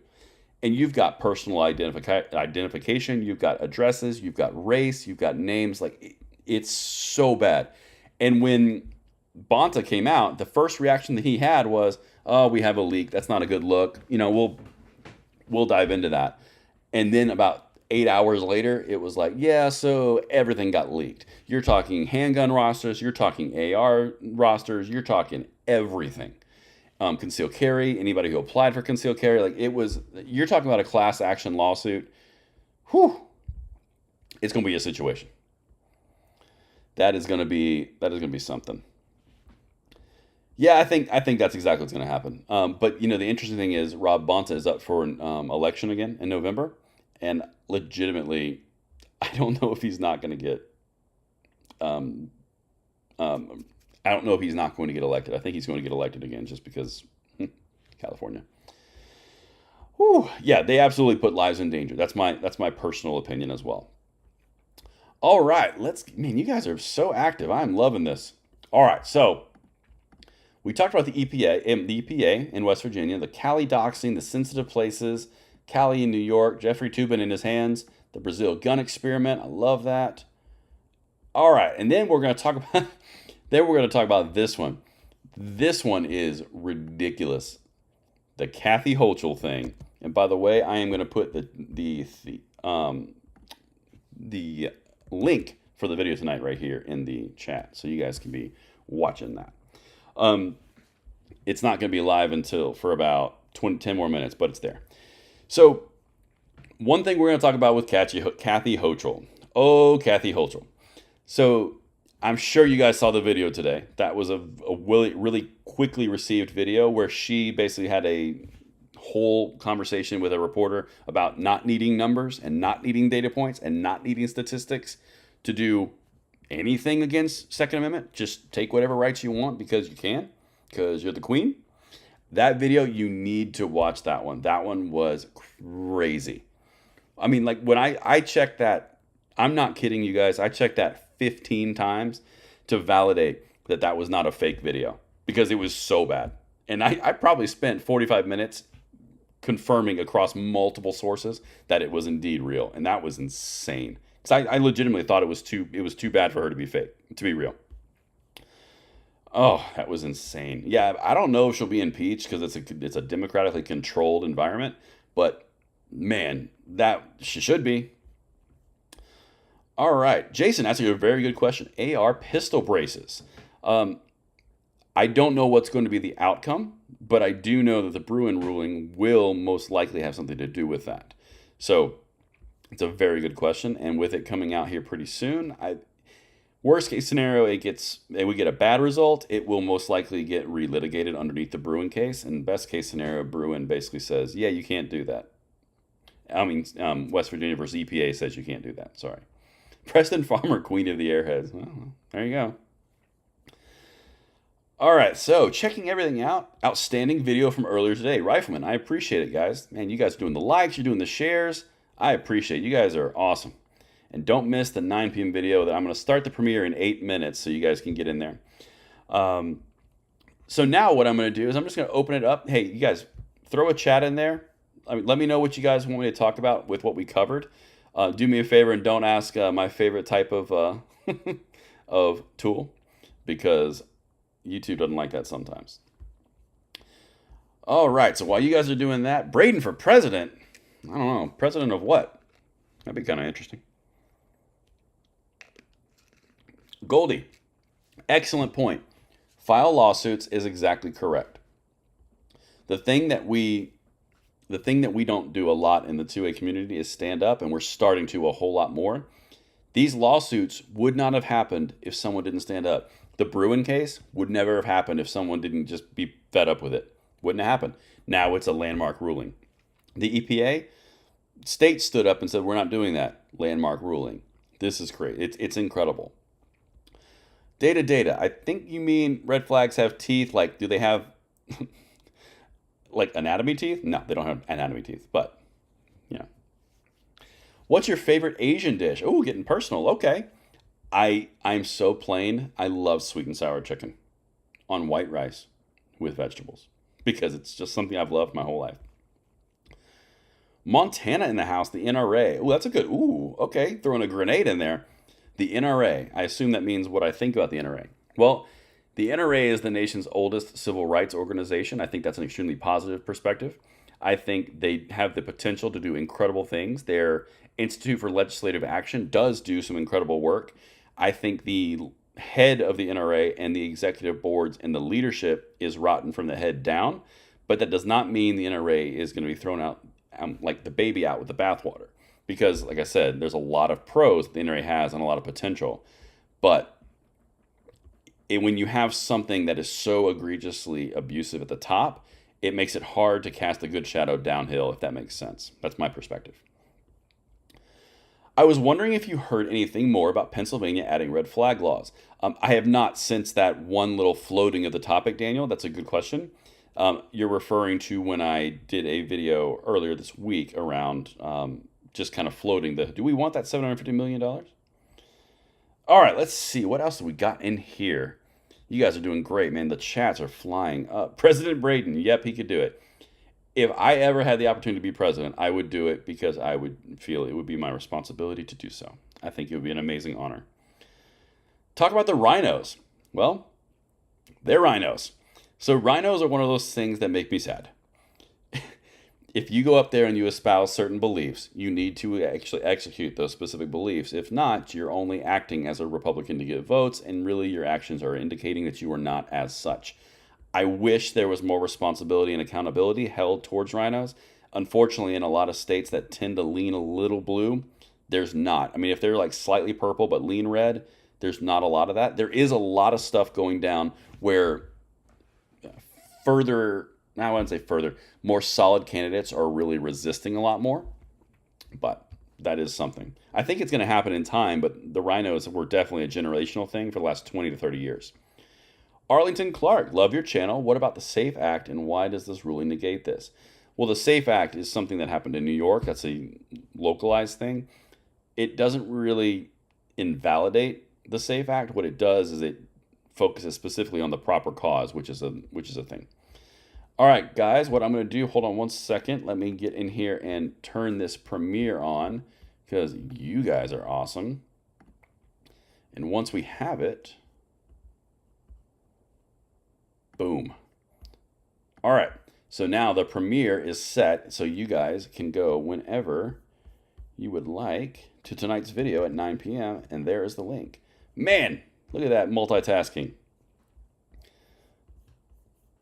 [SPEAKER 1] And you've got personal identification, you've got addresses, you've got race, you've got names. Like, it's so bad. And when Bonta came out, the first reaction that he had was, "Oh, we have a leak. That's not a good look. You know, we'll dive into that." And then about 8 hours later, it was like, yeah, so everything got leaked. You're talking handgun rosters, you're talking AR rosters, you're talking everything. Concealed carry, anybody who applied for concealed carry, like you're talking about a class action lawsuit. Whew. It's going to be a situation. That is going to be something. Yeah, I think that's exactly what's going to happen. But you know, the interesting thing is Rob Bonta is up for an election again in November. And legitimately, I don't know if he's not going to get. I don't know if he's not going to get elected. I think he's going to get elected again, just because California. Whew, yeah, they absolutely put lives in danger. That's my personal opinion as well. All right, man, you guys are so active. I'm loving this. All right, so we talked about the EPA in West Virginia, the Cali doxing, the sensitive places. Cali in New York, Jeffrey Toobin in his hands, the Brazil gun experiment. I love that. All right, and then we're going to talk about this one. This one is ridiculous. The Kathy Hochul thing. And by the way, I am going to put the link for the video tonight right here in the chat, so you guys can be watching that. It's not going to be live for about 10 more minutes, but it's there. So One thing we're going to talk about with Kathy Hochul. Oh, Kathy Hochul. So I'm sure you guys saw the video today. That was a really, really quickly received video where she basically had a whole conversation with a reporter about not needing numbers and not needing data points and not needing statistics to do anything against Second Amendment. Just take whatever rights you want because you can, because you're the queen. That video, you need to watch that one. That one was crazy. I mean, like when I checked that, I'm not kidding you guys. I checked that 15 times to validate that that was not a fake video because it was so bad. And I probably spent 45 minutes confirming across multiple sources that it was indeed real. And that was insane. Because I legitimately thought it was too bad for her to be fake, to be real. Oh, that was insane. Yeah, I don't know if she'll be impeached because it's a democratically controlled environment, but man, that she should be. All right, Jason, that's a very good question. AR pistol braces. I don't know what's going to be the outcome, but I do know that the Bruin ruling will most likely have something to do with that. So it's a very good question, and with it coming out here pretty soon, worst case scenario, we get a bad result. It will most likely get relitigated underneath the Bruin case, and best case scenario, Bruin basically says, yeah, you can't do that. I mean, West Virginia versus EPA says you can't do that. Sorry. Preston Farmer, Queen of the Airheads. Well, there you go. All right, so checking everything out. Outstanding video from earlier today. Rifleman, I appreciate it, guys. Man, you guys are doing the likes, you're doing the shares. I appreciate it. You guys are awesome. And don't miss the 9 p.m. video that I'm going to start the premiere in 8 minutes so you guys can get in there. So now what I'm going to do is I'm just going to open it up. Hey, you guys, throw a chat in there. Let me know what you guys want me to talk about with what we covered. Do me a favor and don't ask my favorite type of of tool because YouTube doesn't like that sometimes. All right, so while you guys are doing that, Braden for president. I don't know, president of what? That'd be kind of interesting. Goldie, excellent point. File lawsuits is exactly correct. The thing that we don't do a lot in the 2A community is stand up, and we're starting to a whole lot more. These lawsuits would not have happened if someone didn't stand up. The Bruin case would never have happened if someone didn't just be fed up with it. Wouldn't have happened. Now it's a landmark ruling. The EPA, state stood up and said, we're not doing that. Landmark ruling. This is great. It's incredible. Data. I think you mean red flags have teeth. Like, do they have like anatomy teeth? No, they don't have anatomy teeth. But, you know. What's your favorite Asian dish? Oh, getting personal. Okay. I'm so plain. I love sweet and sour chicken on white rice with vegetables because it's just something I've loved my whole life. Montana in the house, the NRA. Oh, that's a good. Ooh, okay. Throwing a grenade in there. The NRA. I assume that means what I think about the NRA. Well, the NRA is the nation's oldest civil rights organization. I think that's an extremely positive perspective. I think they have the potential to do incredible things. Their Institute for Legislative Action does do some incredible work. I think the head of the NRA and the executive boards and the leadership is rotten from the head down, but that does not mean the NRA is going to be thrown out like the baby out with the bathwater. Because, like I said, there's a lot of pros that the NRA has and a lot of potential. But when you have something that is so egregiously abusive at the top, it makes it hard to cast a good shadow downhill, if that makes sense. That's my perspective. I was wondering if you heard anything more about Pennsylvania adding red flag laws. I have not since that one little floating of the topic, Daniel. That's a good question. You're referring to when I did a video earlier this week around just kind of floating do we want that $750 million? All right, let's see. What else have we got in here? You guys are doing great, man. The chats are flying up. President Braden, yep, he could do it. If I ever had the opportunity to be president, I would do it because I would feel it would be my responsibility to do so. I think it would be an amazing honor. Talk about the rhinos. Well, they're rhinos. So rhinos are one of those things that make me sad. If you go up there and you espouse certain beliefs, you need to actually execute those specific beliefs. If not, you're only acting as a Republican to get votes, and really your actions are indicating that you are not as such. I wish there was more responsibility and accountability held towards rhinos. unfortunately, in a lot of states that tend to lean a little blue, there's not. I mean, if they're like slightly purple but lean red, there's not a lot of that. There is a lot of stuff going down where further, I wouldn't say further, more solid candidates are really resisting a lot more. But that is something. I think it's going to happen in time, but the rhinos were definitely a generational thing for the last 20 to 30 years. Arlington Clark, love your channel. What about the SAFE Act and why does this ruling negate this? Well, the SAFE Act is something that happened in New York. That's a localized thing. It doesn't really invalidate the SAFE Act. What it does is it focuses specifically on the proper cause, which is a thing. All right, guys, what I'm going to do, hold on one second. Let me get in here and turn this premiere on because you guys are awesome. And once we have it, boom. All right, so now the premiere is set, so you guys can go whenever you would like to tonight's video at 9 p.m. And there is the link. Man, look at that multitasking.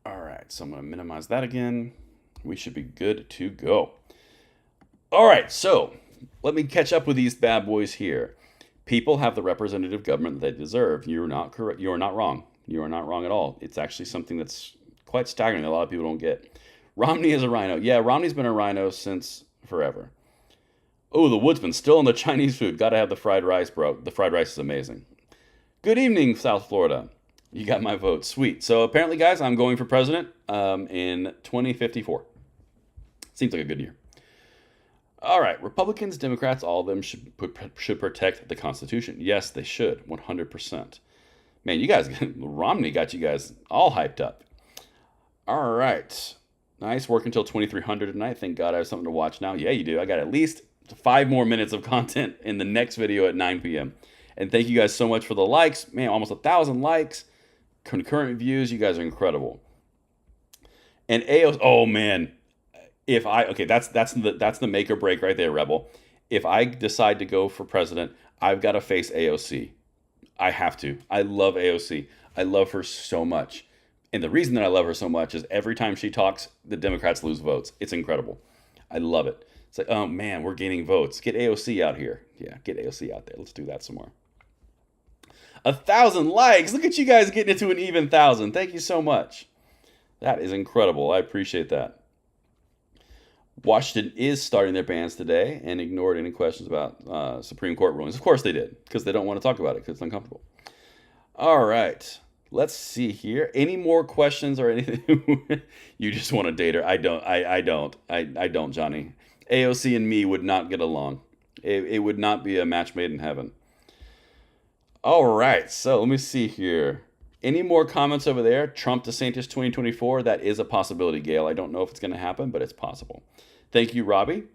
[SPEAKER 1] All right, so I'm going to minimize that again. We should be good to go. All right, so let me catch up with these bad boys here. People have the representative government that they deserve. You're not correct. You are not wrong. You are not wrong at all. It's actually something that's quite staggering that a lot of people don't get. Romney is a rhino. Yeah, Romney's been a rhino since forever. Oh, the woodsman, still on the Chinese food. Got to have the fried rice, bro. The fried rice is amazing. Good evening, South Florida. You got my vote. Sweet. So apparently, guys, I'm going for president in 2054. Seems like a good year. All right. Republicans, Democrats, all of them should protect the Constitution. Yes, they should. 100%. Man, you guys, Romney got you guys all hyped up. All right. Nice work until 2300 tonight. Thank God I have something to watch now. Yeah, you do. I got at least 5 more minutes of content in the next video at 9 p.m. And thank you guys so much for the likes. Man, almost 1,000 likes. Concurrent views. You guys are incredible. And AOC, oh man. That's the make or break right there, Rebel. If I decide to go for president, I've got to face AOC. I have to. I love AOC. I love her so much. And the reason that I love her so much is every time she talks, the Democrats lose votes. It's incredible. I love it. It's like, oh man, we're gaining votes. Get AOC out here. Yeah, get AOC out there. Let's do that some more. 1,000 likes. Look at you guys getting it to an even 1,000. Thank you so much. That is incredible. I appreciate that. Washington is starting their bans today and ignored any questions about Supreme Court rulings. Of course they did, because they don't want to talk about it because it's uncomfortable. All right. Let's see here. Any more questions or anything? You just want to date her. I don't, Johnny. AOC and me would not get along. It would not be a match made in heaven. All right. So let me see here. Any more comments over there? Trump DeSantis 2024. That is a possibility, Gail. I don't know if it's going to happen, but it's possible. Thank you, Robbie.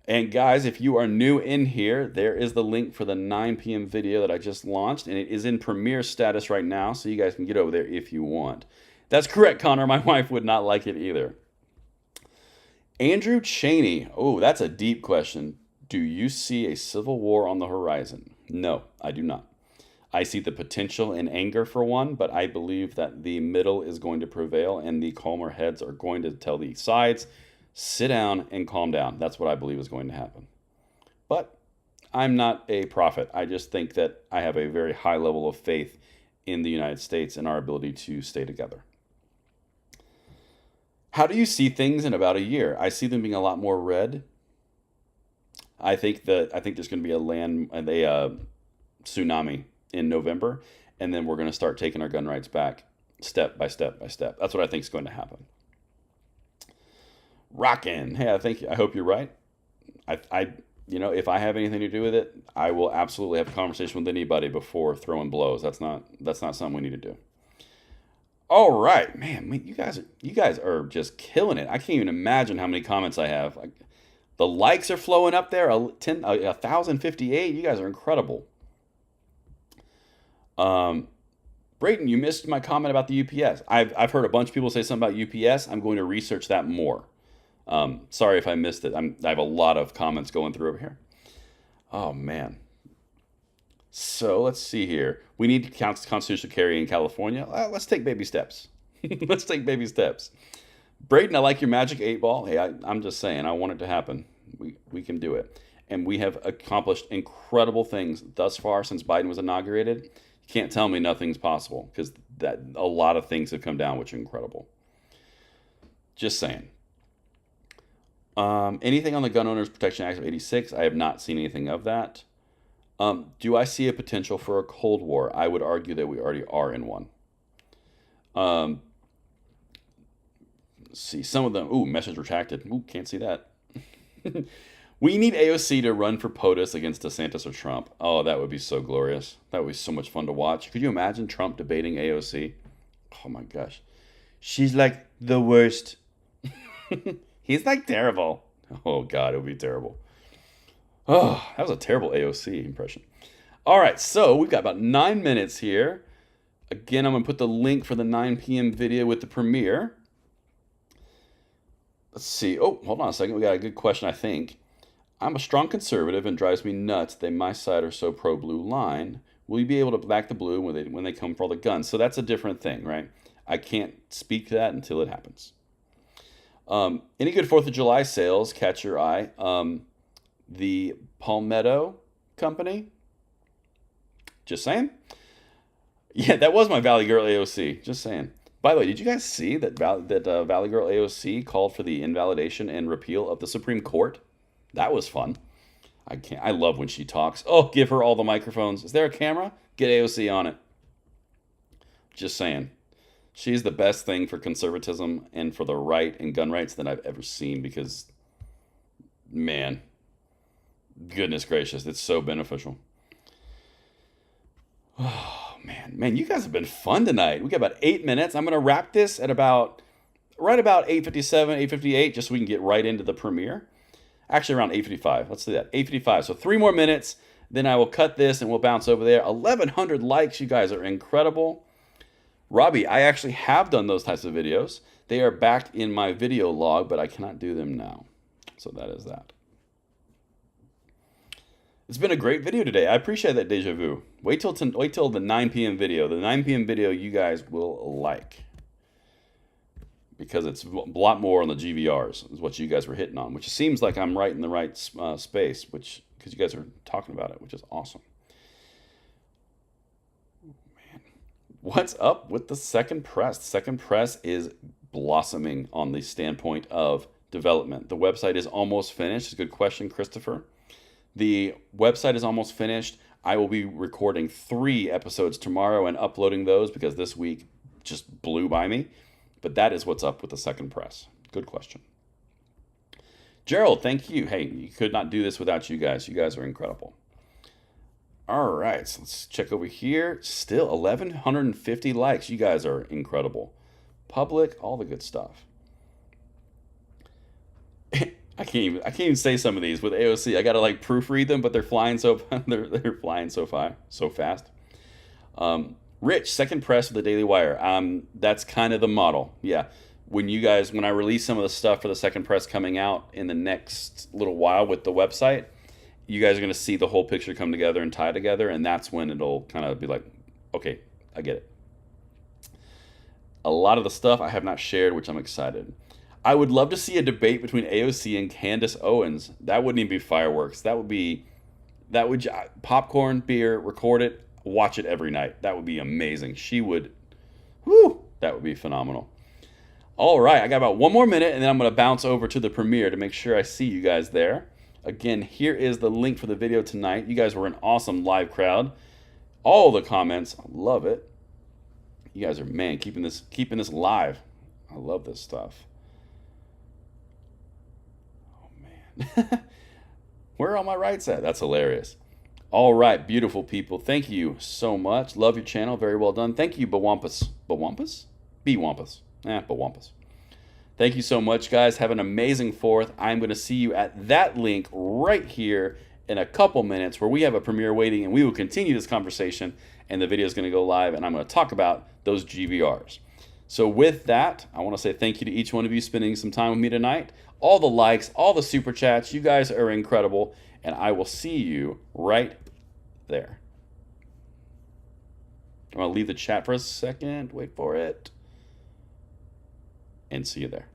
[SPEAKER 1] And guys, if you are new in here, there is the link for the 9 p.m. video that I just launched, and it is in premiere status right now, so you guys can get over there if you want. That's correct, Connor. My wife would not like it either. Andrew Cheney. Oh, that's a deep question. Do you see a civil war on the horizon? No, I do not. I see the potential and anger for one, but I believe that the middle is going to prevail, and the calmer heads are going to tell the sides, sit down and calm down. That's what I believe is going to happen. But I'm not a prophet. I just think that I have a very high level of faith in the United States and our ability to stay together. How do you see things in about a year? I see them being a lot more red. I think there's going to be a tsunami in November, and then we're going to start taking our gun rights back step by step by step. That's what I think is going to happen. Rockin'. Hey, I hope you're right. If I have anything to do with it, I will absolutely have a conversation with anybody before throwing blows. That's not something we need to do. All right, man, you guys are just killing it. I can't even imagine how many comments I have. The likes are flowing up there. 1,058. You guys are incredible. Brayton, you missed my comment about the UPS. I've heard a bunch of people say something about UPS. I'm going to research that more. Sorry if I missed it. I have a lot of comments going through over here. Oh, man. So let's see here. We need constitutional carry in California. Let's take baby steps. Let's take baby steps. Braden, I like your Magic 8 Ball. Hey, I'm just saying, I want it to happen. We can do it. And we have accomplished incredible things thus far since Biden was inaugurated. You can't tell me nothing's possible because that a lot of things have come down, which are incredible. Just saying. Anything on the Gun Owners Protection Act of '86? I have not seen anything of that. Do I see a potential for a Cold War? I would argue that we already are in one. Let's see, some of them. Ooh, message retracted. Ooh, can't see that. We need AOC to run for POTUS against DeSantis or Trump. Oh, that would be so glorious. That would be so much fun to watch. Could you imagine Trump debating AOC? Oh my gosh. She's like the worst. He's like terrible. Oh God, it would be terrible. Oh, that was a terrible AOC impression. All right, so we've got about 9 minutes here. Again, I'm going to put the link for the 9 p.m. video with the premiere. Let's see. Oh, hold on a second. We got a good question, I think. I'm a strong conservative and drives me nuts that my side are so pro-blue line. Will you be able to back the blue when they come for all the guns? So that's a different thing, right? I can't speak to that until it happens. Any good 4th of July sales catch your eye? The Palmetto Company. Just saying. Yeah, that was my Valley Girl AOC. Just saying. By the way, did you guys see that Valley Girl AOC called for the invalidation and repeal of the Supreme Court? That was fun. I love when she talks. Oh, give her all the microphones. Is there a camera? Get AOC on it. Just saying. She's the best thing for conservatism and for the right and gun rights that I've ever seen because, man, goodness gracious, it's so beneficial. Oh, man, you guys have been fun tonight. We got about 8 minutes. I'm going to wrap this at right about 8:57, 8:58, just so we can get right into the premiere. Actually, around 8:55. Let's do that. 8:55. So 3 more minutes. Then I will cut this and we'll bounce over there. 1,100 likes. You guys are incredible. Robbie, I actually have done those types of videos. They are back in my video log, but I cannot do them now. So that is that. It's been a great video today. I appreciate that deja vu. Wait till the 9 p.m. video. The 9 p.m. video you guys will like. Because it's a lot more on the GVRs, is what you guys were hitting on, which seems like I'm right in the right space, because you guys are talking about it, which is awesome. Man, what's up with the second press? The second press is blossoming on the standpoint of development. The website is almost finished. Good question, Christopher. The website is almost finished. I will be recording 3 episodes tomorrow and uploading those because this week just blew by me. But that is what's up with the second press. Good question. Gerald, thank you. Hey, you could not do this without you guys. You guys are incredible. All right, so let's check over here. Still 1,150 likes. You guys are incredible. Public, all the good stuff. I can't even say some of these with AOC. I gotta like proofread them, but they're flying so they're flying so fast. Rich, second press of the Daily Wire. That's kind of the model. Yeah. When I release some of the stuff for the second press coming out in the next little while with the website, you guys are going to see the whole picture come together and tie together, and that's when it'll kind of be like, okay, I get it. A lot of the stuff I have not shared, which I'm excited. I would love to see a debate between AOC and Candace Owens. That wouldn't even be fireworks. That would popcorn, beer, record it, watch it every night. That would be amazing. That would be phenomenal. All right, I got about 1 more minute, and then I'm going to bounce over to the premiere to make sure I see you guys there. Again, here is the link for the video tonight. You guys were an awesome live crowd. All the comments, I love it. You guys are, man, keeping this live. I love this stuff. Oh, man. Where are all my rights at? That's hilarious. All right, beautiful people. Thank you so much. Love your channel. Very well done. Thank you, Bawampus. Bawampus? Bwampus. Bawampus. Thank you so much, guys. Have an amazing 4th. I'm going to see you at that link right here in a couple minutes where we have a premiere waiting, and we will continue this conversation, and the video is going to go live, and I'm going to talk about those GVRs. So with that, I want to say thank you to each one of you spending some time with me tonight. All the likes, all the super chats. You guys are incredible, and I will see you right there. I'm going to leave the chat for a second. Wait for it. And see you there.